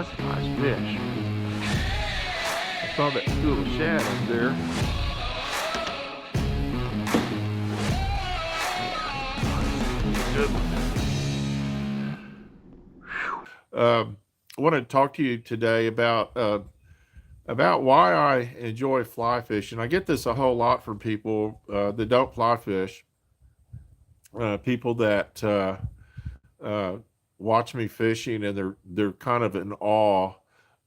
That's a nice fish. I saw that school of shad up there. Good one. I want to talk to you today about why I enjoy fly fishing. I get this a whole lot from people that don't fly fish, people that uh, watch me fishing, and they're kind of in awe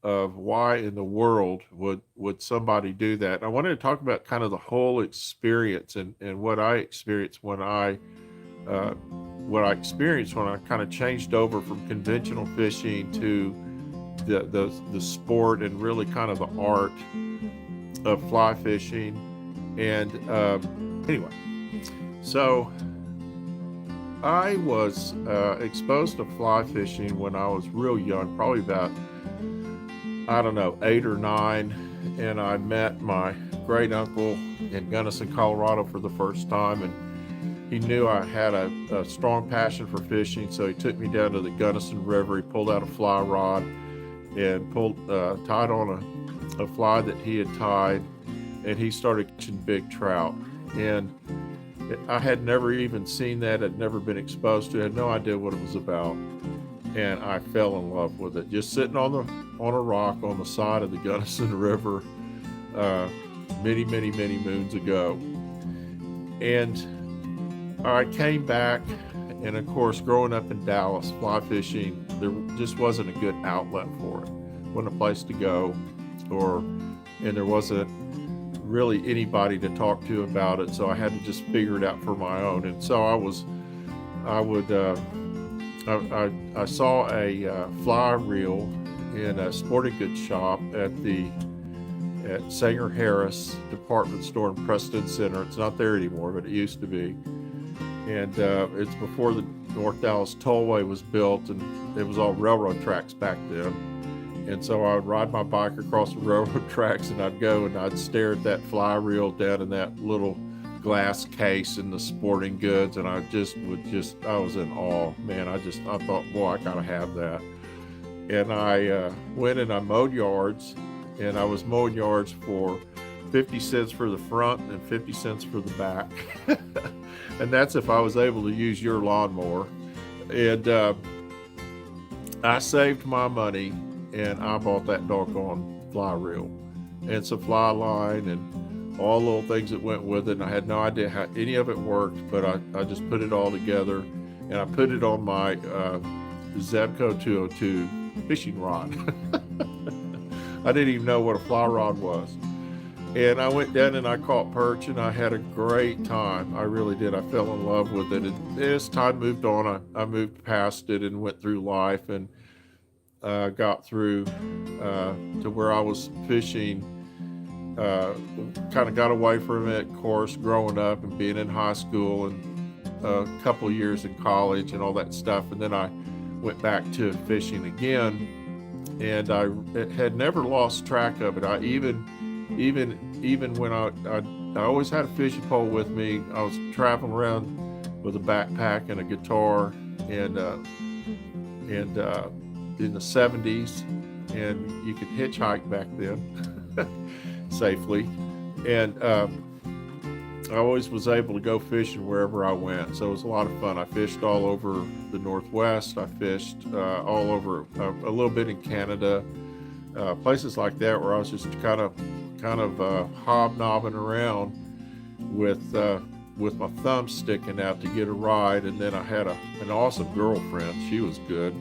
of why in the world would somebody do that. And I wanted to talk about kind of the whole experience and what I experienced uh, when I kind of changed over from conventional fishing to the sport and really kind of the art of fly fishing. And anyway, so I was exposed to fly fishing when I was real young, probably about, I don't know, 8 or 9. And I met my great uncle in Gunnison, Colorado for the first time. And he knew I had a strong passion for fishing. So he took me down to the Gunnison River. He pulled out a fly rod and tied on a fly that he had tied. And he started catching big trout. And I had never even seen that. I'd never been exposed to it. I had no idea what it was about. And I fell in love with it. Just sitting on a rock on the side of the Gunnison River many, many, many moons ago. And I came back, and of course, growing up in Dallas, fly fishing, there just wasn't a good outlet for it. Wasn't a place to go, and there wasn't really anybody to talk to about it, so I had to just figure it out for my own. And so I saw a fly reel in a sporting goods shop at Sanger Harris department store in Preston Center. It's not there anymore, but it used to be. And it's before the North Dallas Tollway was built, and it was all railroad tracks back then. And so I would ride my bike across the railroad tracks, and I'd go and I'd stare at that fly reel down in that little glass case in the sporting goods, and I was in awe, man. I thought, boy, I gotta have that. And I went and I mowed yards, and I was mowing yards for 50 cents for the front and 50 cents for the back. And that's if I was able to use your lawnmower. And I saved my money, and I bought that doggone fly reel and some fly line and all the little things that went with it. And I had no idea how any of it worked, but I just put it all together, and I put it on my Zebco 202 fishing rod. I didn't even know what a fly rod was. And I went down and I caught perch, and I had a great time. I really did. I fell in love with it. And as time moved on, I moved past it and went through life, and got through to where I was fishing, kind of got away from it, of course, growing up and being in high school and a couple of years in college and all that stuff. And then I went back to fishing again, and I had never lost track of it. I even when I always had a fishing pole with me. I was traveling around with a backpack and a guitar, and in the 70s, and you could hitchhike back then safely. And I always was able to go fishing wherever I went, so it was a lot of fun. I fished all over the Northwest. I fished all over, a little bit in Canada, places like that, where I was just kind of hobnobbing around with my thumb sticking out to get a ride. And then I had an awesome girlfriend. She was good,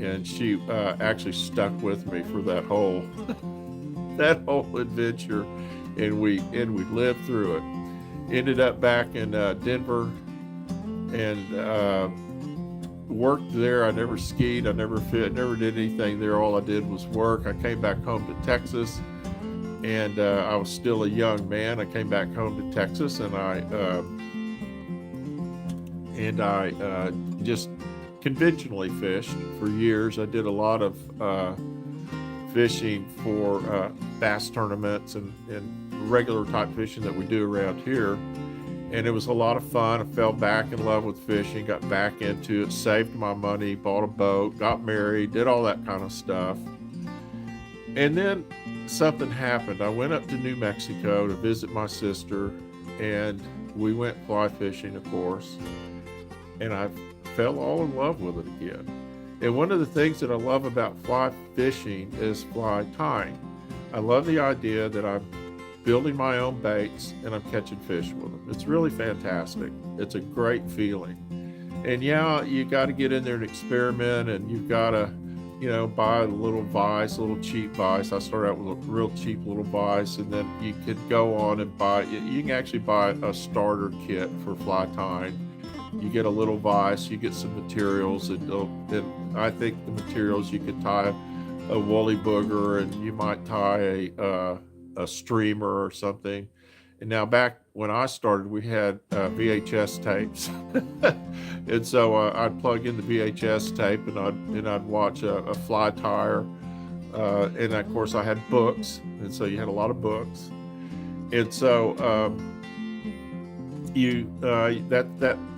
and she actually stuck with me for that whole adventure, and we lived through it. Ended up back in Denver, and worked there. I never skied, I never did anything there. All I did was work. I came back home to Texas, and I was still a young man. I came back home to Texas, and I just conventionally fished for years. I did a lot of fishing for bass tournaments and regular type fishing that we do around here. and it was a lot of fun. I fell back in love with fishing, got back into it, saved my money, bought a boat, got married, did all that kind of stuff. And then something happened. I went up to New Mexico to visit my sister, and we went fly fishing, of course, and I fell all in love with it again. And one of the things that I love about fly fishing is fly tying. I love the idea that I'm building my own baits and I'm catching fish with them. It's really fantastic. It's a great feeling. And yeah, you got to get in there and experiment, and you've got to, buy a little vise, a little cheap vise. I started out with a real cheap little vise, and then you could go on and you can actually buy a starter kit for fly tying. You get a little vise, you get some materials, and I think the materials, you could tie a woolly booger, and you might tie a streamer or something. And now, back when I started, we had VHS tapes, and so I'd plug in the VHS tape, and I'd watch a fly tire, and of course I had books, and so you had a lot of books, and so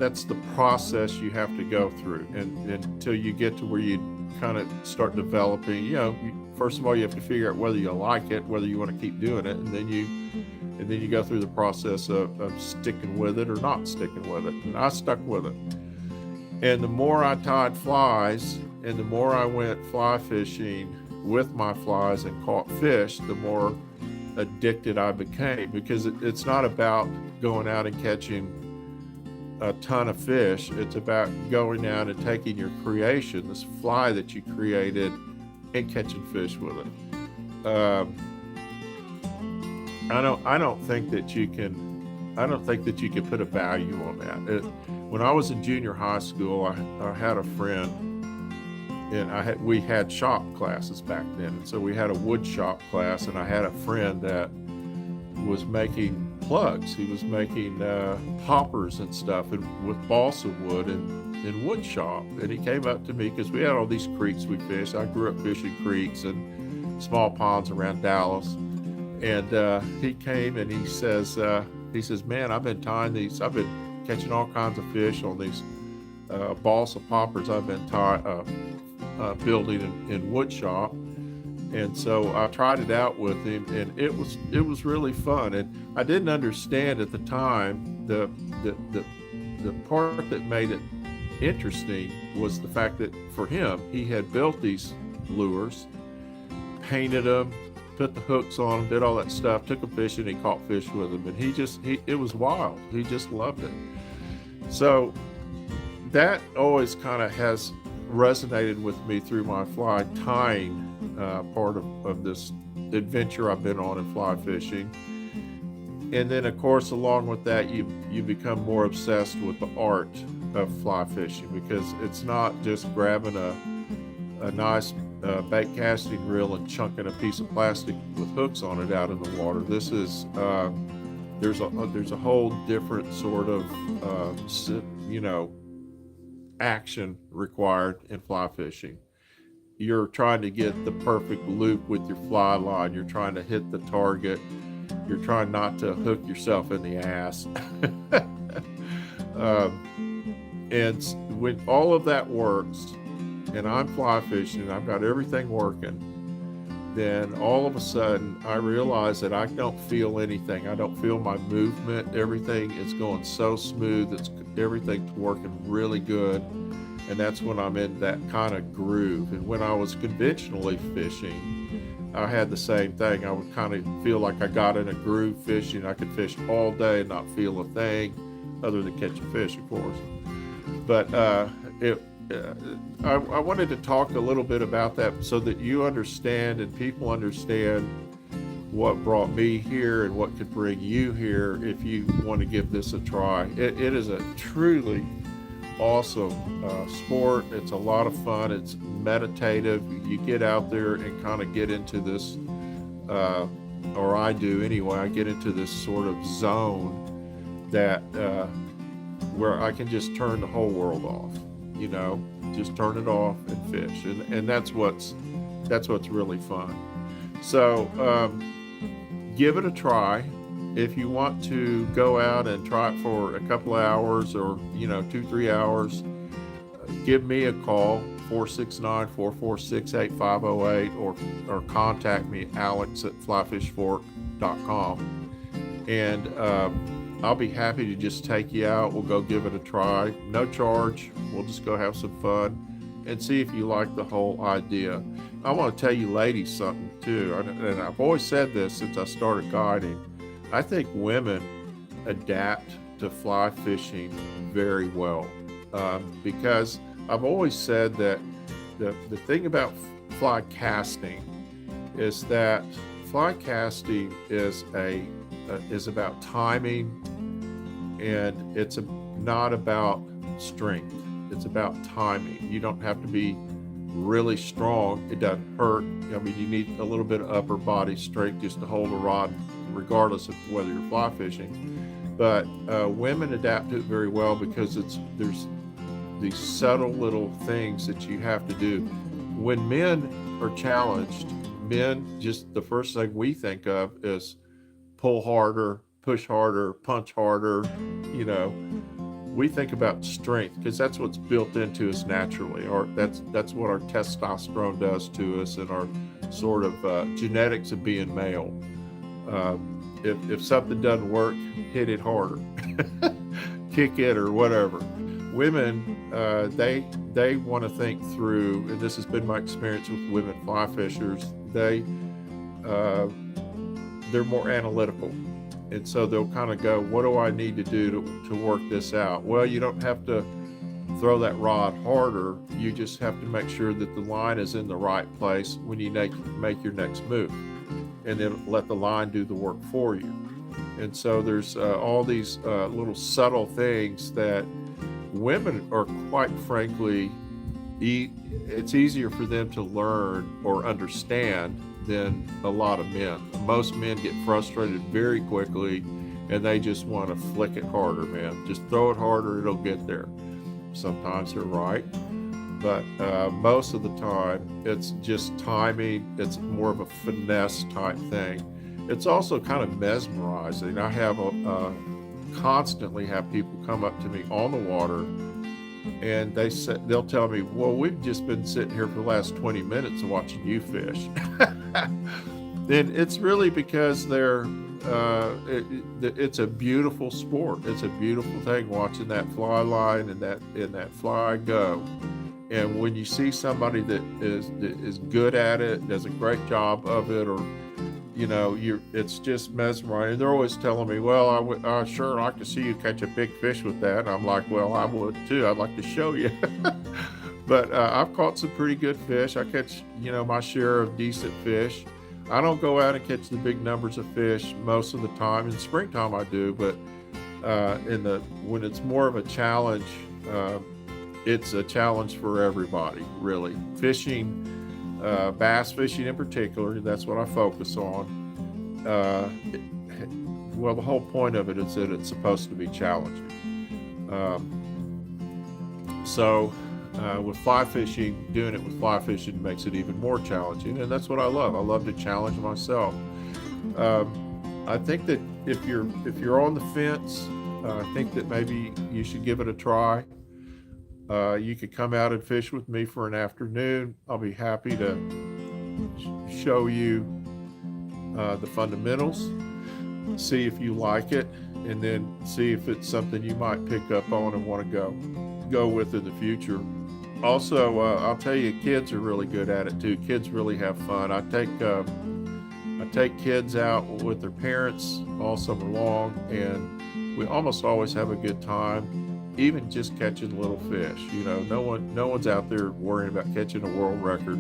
that's the process you have to go through, and until you get to where you kind of start developing. First of all, you have to figure out whether you like it, whether you want to keep doing it, and then you go through the process of sticking with it or not sticking with it. And I stuck with it. And the more I tied flies, and the more I went fly fishing with my flies and caught fish, the more addicted I became, because it's not about going out and catching a ton of fish. It's about going out and taking your creation, this fly that you created, and catching fish with it. I don't think that you can put a value on that. When I was in junior high school, I had a friend, and we had shop classes back then, and so we had a wood shop class, and I had a friend that was making plugs. He was making poppers and stuff, and with balsa wood in wood shop. And he came up to me, because we had all these creeks we fished. I grew up fishing creeks and small ponds around Dallas. And he came and he says, man, I've been catching all kinds of fish on these balsa poppers I've been building in wood shop. And so I tried it out with him, and it was really fun. And I didn't understand at the time the part that made it interesting was the fact that for him, he had built these lures, painted them, put the hooks on them, did all that stuff, took them fishing, he caught fish with them, and it was wild. He just loved it. So that always kind of has resonated with me through my fly tying part of this adventure I've been on in fly fishing. And then, of course, along with that, you become more obsessed with the art of fly fishing, because it's not just grabbing a nice bait casting reel and chunking a piece of plastic with hooks on it out in the water. This is there's a whole different sort of action required in fly fishing. You're trying to get the perfect loop with your fly line. You're trying to hit the target. You're trying not to hook yourself in the ass. And when all of that works, and I'm fly fishing and I've got everything working, then all of a sudden I realize that I don't feel anything. I don't feel my movement. Everything is going so smooth. Everything's working really good. And that's when I'm in that kind of groove. And when I was conventionally fishing, I had the same thing. I would kind of feel like I got in a groove fishing. I could fish all day and not feel a thing, other than catching fish, of course. But I wanted to talk a little bit about that, so that you understand and people understand what brought me here and what could bring you here if you want to give this a try. It is a truly awesome sport. It's a lot of fun. It's meditative. You get out there and kind of get into this, or I do anyway, I get into this sort of zone that where I can just turn the whole world off, just turn it off and fish. And that's what's really fun. So give it a try. if you want to go out and try it for a couple of hours or 2-3 hours, give me a call, 469-446-8508, or contact me, alex@flyfishfork.com, and I'll be happy to just take you out. We'll go give it a try, no charge. We'll just go have some fun and see if you like the whole idea. I want to tell you ladies something too, and I've always said this since I started guiding. I think women adapt to fly fishing very well, because I've always said that the thing about fly casting is that fly casting is about timing, and it's not about strength. It's about timing. You don't have to be really strong. It doesn't hurt. I mean, you need a little bit of upper body strength just to hold a rod, regardless of whether you're fly fishing. But women adapt to it very well because there's these subtle little things that you have to do. When men are challenged, just the first thing we think of is pull harder, push harder, punch harder. We think about strength because that's what's built into us naturally, or that's what our testosterone does to us, and our sort of genetics of being male. If something doesn't work, hit it harder, kick it, or whatever. Women, they want to think through, and this has been my experience with women fly fishers. They're more analytical. And so they'll kind of go, what do I need to do to work this out? Well, you don't have to throw that rod harder. You just have to make sure that the line is in the right place when you make your next move, and then let the line do the work for you. And so there's all these little subtle things that women are, quite frankly, it's easier for them to learn or understand than a lot of men. Most men get frustrated very quickly, and they just want to flick it harder, man. Just throw it harder, it'll get there. Sometimes they're right, but most of the time it's just timing. It's more of a finesse type thing. It's also kind of mesmerizing. I have constantly have people come up to me on the water, and they'll tell me, well, we've just been sitting here for the last 20 minutes watching you fish. And it's really because it's a beautiful sport. It's a beautiful thing watching that fly line and that fly go. And when you see somebody that is good at it, does a great job of it, or it's just mesmerizing. They're always telling me, well, I sure like to see you catch a big fish with that. And I'm like, well, I would too. I'd like to show you. But I've caught some pretty good fish. I catch, my share of decent fish. I don't go out and catch the big numbers of fish most of the time. In the springtime I do, but when it's more of a challenge, it's a challenge for everybody, really. Fishing, bass fishing in particular, that's what I focus on. Well, the whole point of it is that it's supposed to be challenging. With fly fishing, doing it with fly fishing makes it even more challenging, and that's what I love. I love to challenge myself. I think that if you're on the fence, I think that maybe you should give it a try. You could come out and fish with me for an afternoon. I'll be happy to show you the fundamentals, see if you like it, and then see if it's something you might pick up on and want to go with in the future. Also, I'll tell you, kids are really good at it too. Kids really have fun. I take kids out with their parents all summer long, and we almost always have a good time, even just catching little fish. No one's out there worrying about catching a world record.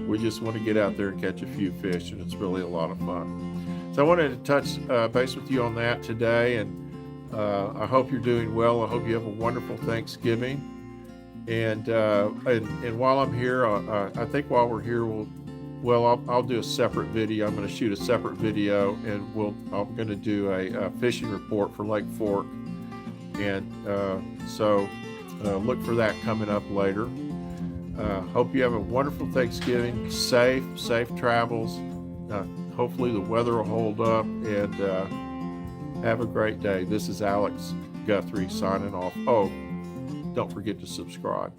We just want to get out there and catch a few fish, and it's really a lot of fun. So I wanted to touch base with you on that today, and I hope you're doing well. I hope you have a wonderful Thanksgiving. And while I'm here, I think while we're here, I'll do a separate video. I'm going to shoot a separate video, and I'm going to do a fishing report for Lake Fork. And so look for that coming up later. Hope you have a wonderful Thanksgiving, safe travels. Hopefully the weather will hold up, and Have a great day. This is Alex Guthrie signing off. Oh, don't forget to subscribe.